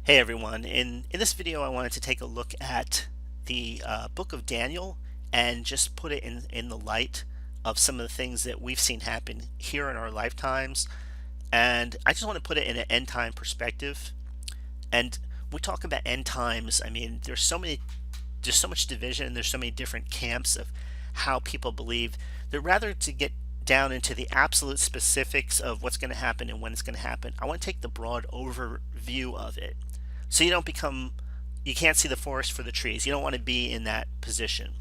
Hey everyone, in this video I wanted to take a look at the book of Daniel and just put it in the light of some of the things that we've seen happen here in our lifetimes. And I just want to put it in an end time perspective. And we talk about end times, I mean, there's so much division, there's so many different camps of how people believe. They're rather to get down into the absolute specifics of what's going to happen and when it's going to happen. I want to take the broad overview of it. So you can't see the forest for the trees. You don't want to be in that position.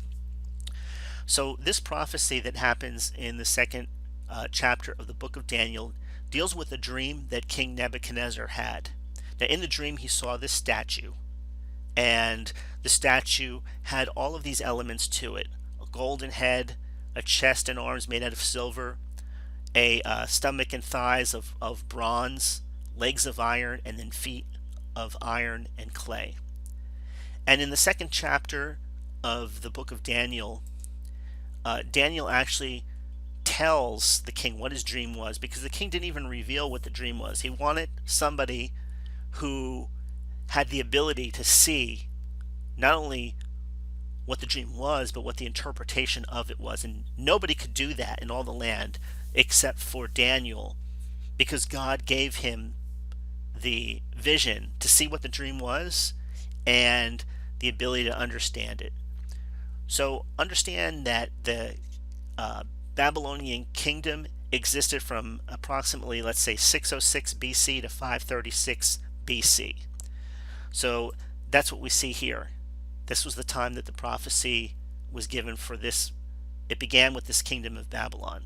So this prophecy that happens in the second chapter of the book of Daniel deals with a dream that King Nebuchadnezzar had. Now in the dream he saw this statue, and the statue had all of these elements to it: a golden head, a chest and arms made out of silver, a stomach and thighs of bronze, legs of iron, and then feet of iron and clay. And in the second chapter of the book of Daniel, Daniel actually tells the king what his dream was, because the king didn't even reveal what the dream was. He wanted somebody who had the ability to see not only what the dream was, but what the interpretation of it was. And nobody could do that in all the land except for Daniel, because God gave him the vision to see what the dream was and the ability to understand it. So understand that the Babylonian kingdom existed from approximately, let's say, 606 BC to 536 BC. So that's what we see here. This was the time that the prophecy was given for this. It began with this kingdom of Babylon.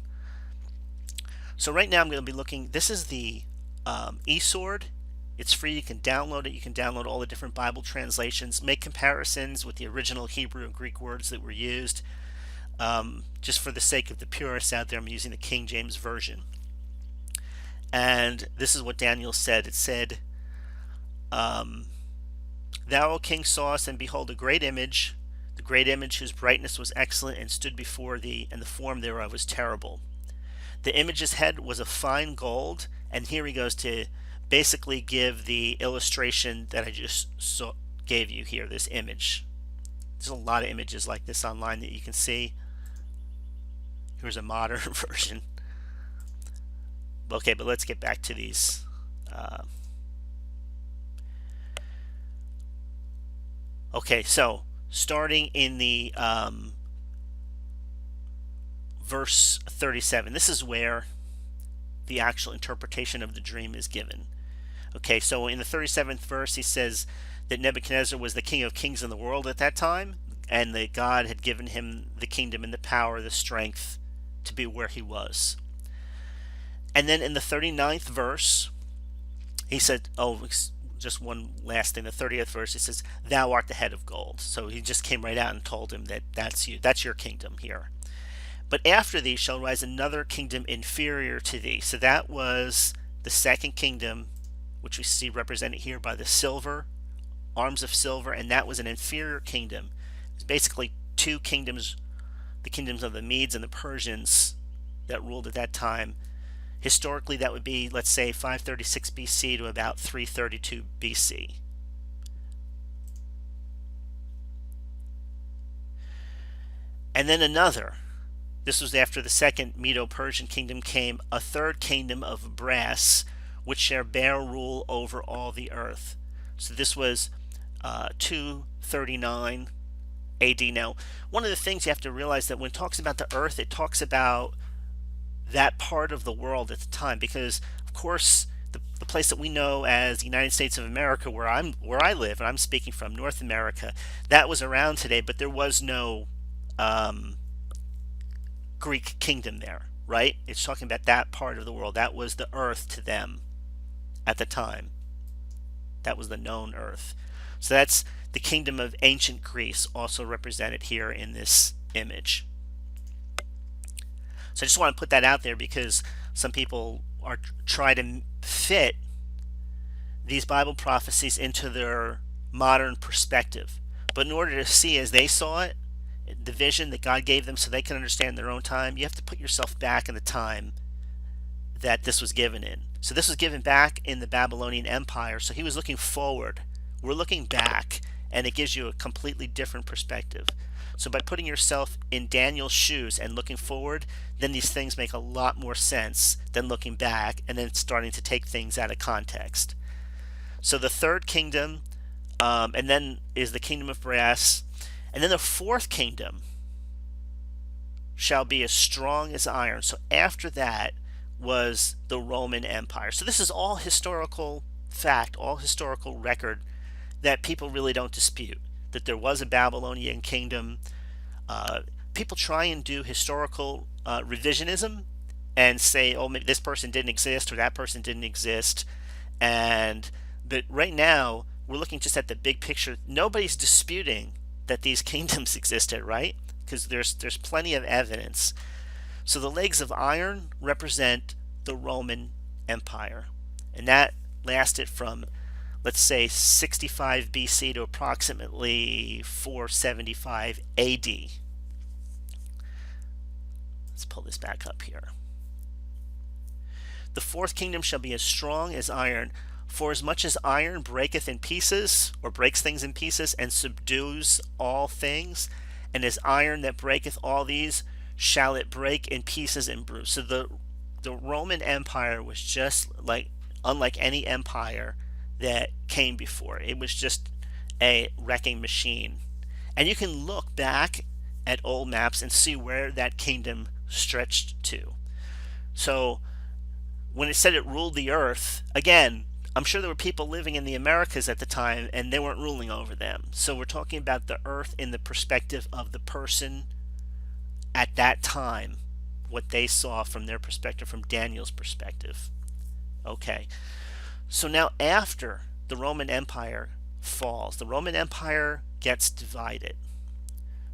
So right now I'm going to be looking, this is the eSword. It's free. You can download it. You can download all the different Bible translations, make comparisons with the original Hebrew and Greek words that were used. Just for the sake of the purists out there, I'm using the King James Version. And this is what Daniel said. It said, Thou, O king, sawest, and behold, a great image, the great image whose brightness was excellent, and stood before thee, and the form thereof was terrible. The image's head was of fine gold, and here he goes to basically give the illustration that I just gave you here, this image. There's a lot of images like this online that you can see. Here's a modern version. Okay, but let's get back to these. Okay, so starting in the verse 37, this is where the actual interpretation of the dream is given. Okay, so in the 37th verse, he says that Nebuchadnezzar was the king of kings in the world at that time, and that God had given him the kingdom and the power, the strength to be where he was. And then in the 39th verse, he said, just one last thing, the 30th verse, it says, Thou art the head of gold. So he just came right out and told him that that's you, that's your kingdom here. But after thee shall rise another kingdom inferior to thee. So that was the second kingdom, which we see represented here by the silver, arms of silver, and that was an inferior kingdom. It's basically two kingdoms, the kingdoms of the Medes and the Persians that ruled at that time. Historically, that would be, let's say, 536 BC to about 332 BC. And then another. This was after the second Medo-Persian kingdom came a third kingdom of brass, which shall bear rule over all the earth. So this was 239 AD. Now, one of the things you have to realize that when it talks about the earth, it talks about that part of the world at the time, because of course the place that we know as the United States of America, where I live, and I'm speaking from North America, that was around today, but there was no Greek kingdom there, right? It's talking about that part of the world. That was the earth to them at the time. That was the known earth. So that's the kingdom of ancient Greece, also represented here in this image. So I just want to put that out there, because some people are trying to fit these Bible prophecies into their modern perspective. But in order to see as they saw it, the vision that God gave them so they can understand their own time, you have to put yourself back in the time that this was given in. So this was given back in the Babylonian Empire. So he was looking forward We're looking back, and it gives you a completely different perspective. So by putting yourself in Daniel's shoes and looking forward, then these things make a lot more sense than looking back and then starting to take things out of context. So the third kingdom, and then is the kingdom of brass, and then the fourth kingdom shall be as strong as iron. So after that was the Roman Empire. So this is all historical fact, all historical record that people really don't dispute. That there was a Babylonian kingdom. People try and do historical revisionism and say, oh, maybe this person didn't exist or that person didn't exist. But right now, we're looking just at the big picture. Nobody's disputing that these kingdoms existed, right? Because there's plenty of evidence. So the legs of iron represent the Roman Empire. And that lasted from, let's say, 65 BC to approximately 475 AD. Let's pull this back up here. The fourth kingdom shall be as strong as iron. For as much as iron breaketh in pieces, or breaks things in pieces, and subdues all things, and as iron that breaketh all these, shall it break in pieces and bruise. So the Roman Empire was just like unlike any empire that came before. It was just a wrecking machine. And you can look back at old maps and see where that kingdom stretched to. So when it said it ruled the earth, again, I'm sure there were people living in the Americas at the time and they weren't ruling over them. So we're talking about the earth in the perspective of the person at that time, what they saw from their perspective, from Daniel's perspective. Okay, so now after the Roman Empire falls, the Roman Empire gets divided.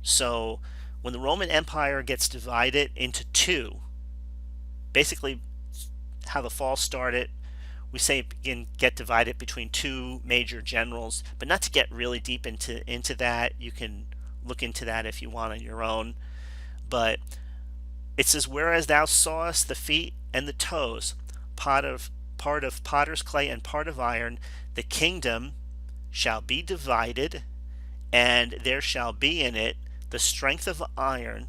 So when the Roman Empire gets divided into two, basically how the fall started, we say it can get divided between two major generals, but not to get really deep into that. You can look into that if you want on your own. But it says, whereas thou sawest the feet and the toes, part of potter's clay and part of iron, the kingdom shall be divided, and there shall be in it the strength of iron,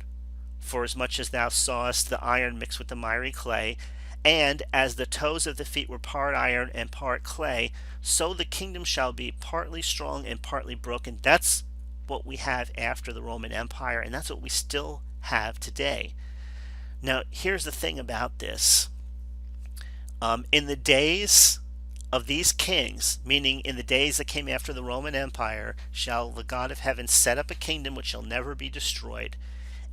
for as much as thou sawest the iron mixed with the miry clay, and as the toes of the feet were part iron and part clay, so the kingdom shall be partly strong and partly broken. That's what we have after the Roman Empire, and that's what we still have today. Now, here's the thing about this. In the days of these kings, meaning in the days that came after the Roman Empire, shall the God of heaven set up a kingdom which shall never be destroyed.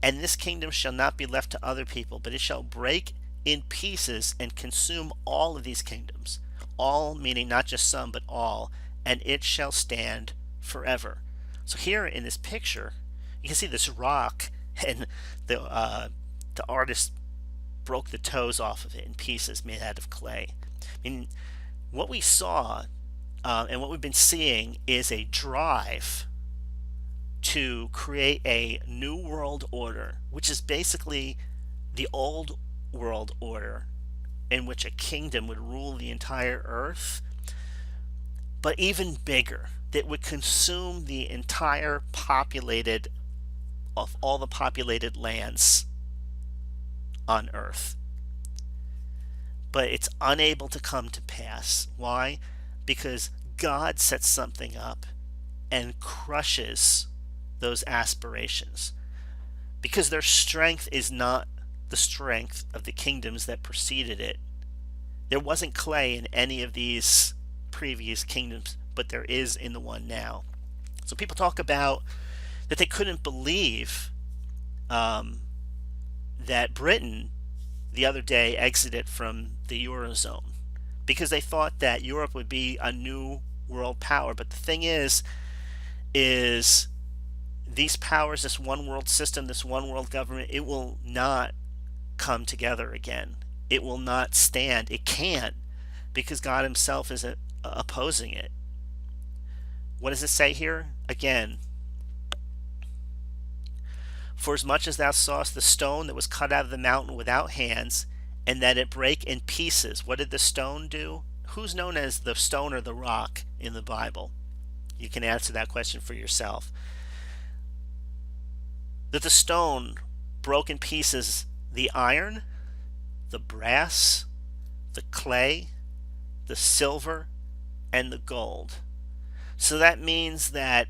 And this kingdom shall not be left to other people, but it shall break in pieces and consume all of these kingdoms. All meaning not just some, but all. And it shall stand forever. So here in this picture, you can see this rock, and the artist broke the toes off of it in pieces made out of clay. I mean, what we saw and what we've been seeing is a drive to create a new world order, which is basically the old world order in which a kingdom would rule the entire earth, but even bigger, that would consume the entire populated of all the populated lands on earth. But it's unable to come to pass. Why? Because God sets something up and crushes those aspirations, because their strength is not the strength of the kingdoms that preceded it. There wasn't clay in any of these previous kingdoms, but there is in the one now. So people talk about that they couldn't believe that Britain the other day exited from the Eurozone, because they thought that Europe would be a new world power. But the thing is these powers, this one world system, this one world government, it will not come together again. It will not stand. It can't, because God himself is opposing it. What does it say here? Again, for as much as thou sawest the stone that was cut out of the mountain without hands, and that it brake in pieces. What did the stone do? Who's known as the stone or the rock in the Bible? You can answer that question for yourself. That the stone broke in pieces the iron, the brass, the clay, the silver, and the gold. So that means that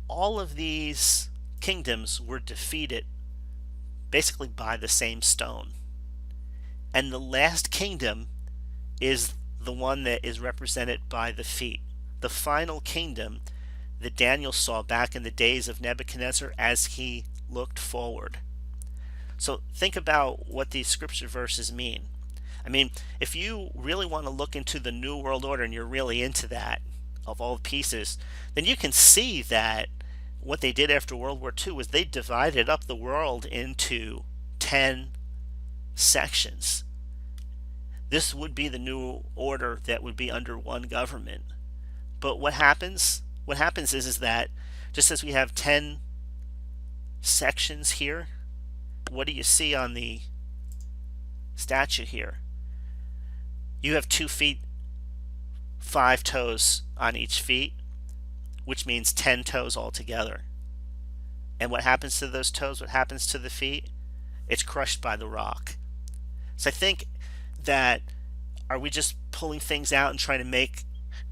all of these kingdoms were defeated basically by the same stone. And the last kingdom is the one that is represented by the feet. The final kingdom that Daniel saw back in the days of Nebuchadnezzar as he looked forward. So think about what these scripture verses mean. I mean, if you really want to look into the New World Order and you're really into that, of all pieces, then you can see that what they did after World War II was they divided up the world into 10 sections. This would be the new order that would be under one government. But what happens? What happens is that just as we have 10 sections here, what do you see on the statue here? You have 2 feet, 5 toes on each feet, which means 10 toes altogether. And what happens to those toes? What happens to the feet? It's crushed by the rock. So I think that, are we just pulling things out and trying to make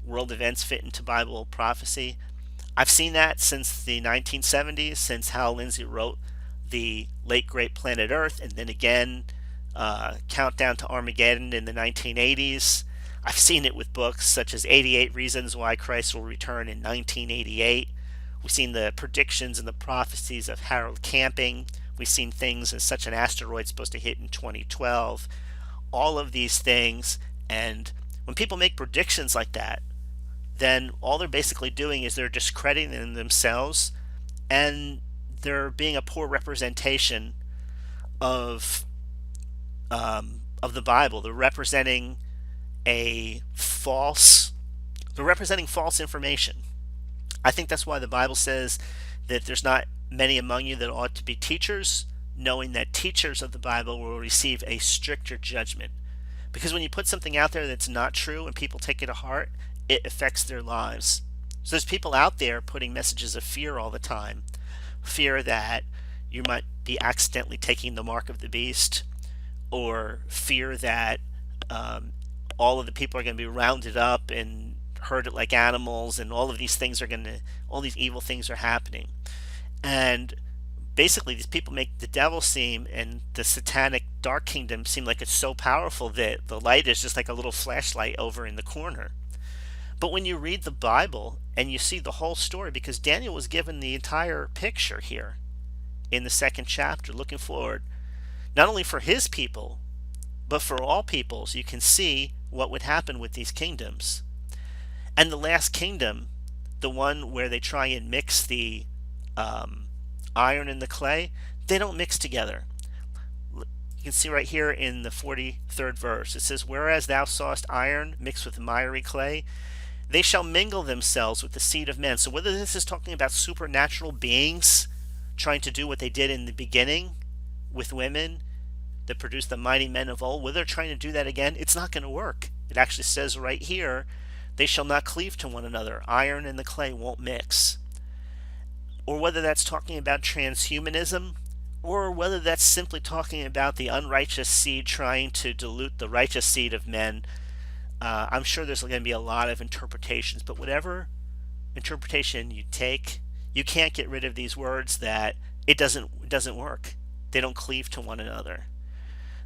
world events fit into Bible prophecy? I've seen that since the 1970s, since Hal Lindsey wrote the late great Planet Earth, and then again Countdown to Armageddon in the 1980s. I've seen it with books such as 88 Reasons Why Christ Will Return in 1988. We've seen the predictions and the prophecies of Harold Camping. We've seen things as such an asteroid supposed to hit in 2012. All of these things, and when people make predictions like that, then all they're basically doing is they're discrediting themselves, and they're being a poor representation of the Bible. They're representing false information. I think that's why the Bible says that there's not many among you that ought to be teachers, knowing that teachers of the Bible will receive a stricter judgment. Because when you put something out there that's not true and people take it to heart, it affects their lives. So there's people out there putting messages of fear all the time. Fear that you might be accidentally taking the mark of the beast, or fear that all of the people are going to be rounded up and herded like animals, and all these evil things are happening. And basically these people make the devil seem, and the satanic dark kingdom seem like it's so powerful that the light is just like a little flashlight over in the corner. But when you read the Bible and you see the whole story, because Daniel was given the entire picture here in the 2nd chapter, looking forward not only for his people but for all peoples, you can see what would happen with these kingdoms. And the last kingdom, the one where they try and mix the iron and the clay, they don't mix together. You can see right here in the 43rd verse, it says, "Whereas thou sawest iron mixed with miry clay, they shall mingle themselves with the seed of men." So whether this is talking about supernatural beings trying to do what they did in the beginning with women that produced the mighty men of old, whether they're trying to do that again, it's not going to work. It actually says right here, they shall not cleave to one another. Iron and the clay won't mix. Or whether that's talking about transhumanism, or whether that's simply talking about the unrighteous seed trying to dilute the righteous seed of men. I'm sure there's going to be a lot of interpretations, but whatever interpretation you take, you can't get rid of these words that it doesn't work. They don't cleave to one another.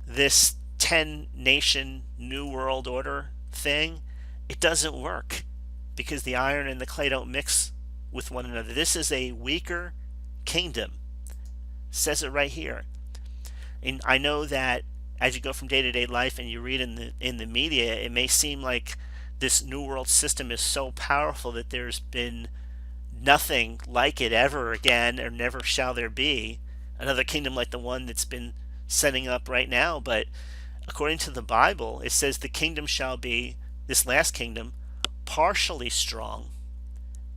This 10-nation New World Order thing, it doesn't work because the iron and the clay don't mix with one another. This is a weaker kingdom. It says it right here. And I know that as you go from day-to-day life and you read in the media, it may seem like this New World system is so powerful that there's been nothing like it ever again, or never shall there be another kingdom like the one that's been setting up right now. But according to the Bible, it says the kingdom shall be, this last kingdom, partially strong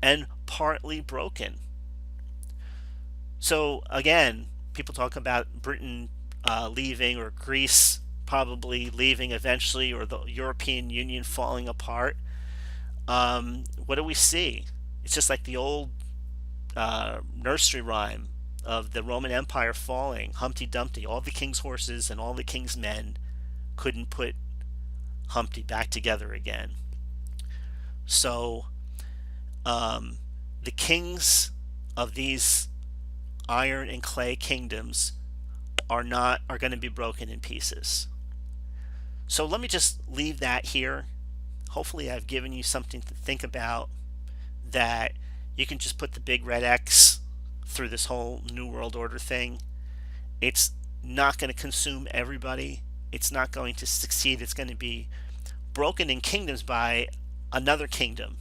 and partly broken. So again, people talk about Britain leaving, or Greece probably leaving eventually, or the European Union falling apart. What do we see? It's just like the old nursery rhyme of the Roman Empire falling. Humpty Dumpty, all the king's horses and all the king's men couldn't put Humpty back together again. So um, the kings of these iron and clay kingdoms are going to be broken in pieces. So let me just leave that here. Hopefully I've given you something to think about, that you can just put the big red X through this whole New World Order thing. It's not going to consume everybody. It's not going to succeed. It's going to be broken in kingdoms by another kingdom.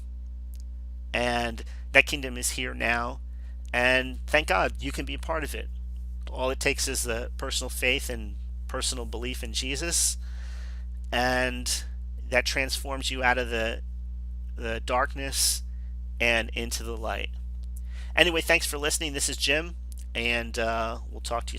And that kingdom is here now. And thank God you can be a part of it. All it takes is the personal faith and personal belief in Jesus. And that transforms you out of the darkness and into the light. Anyway, thanks for listening. This is Jim, and we'll talk to you soon.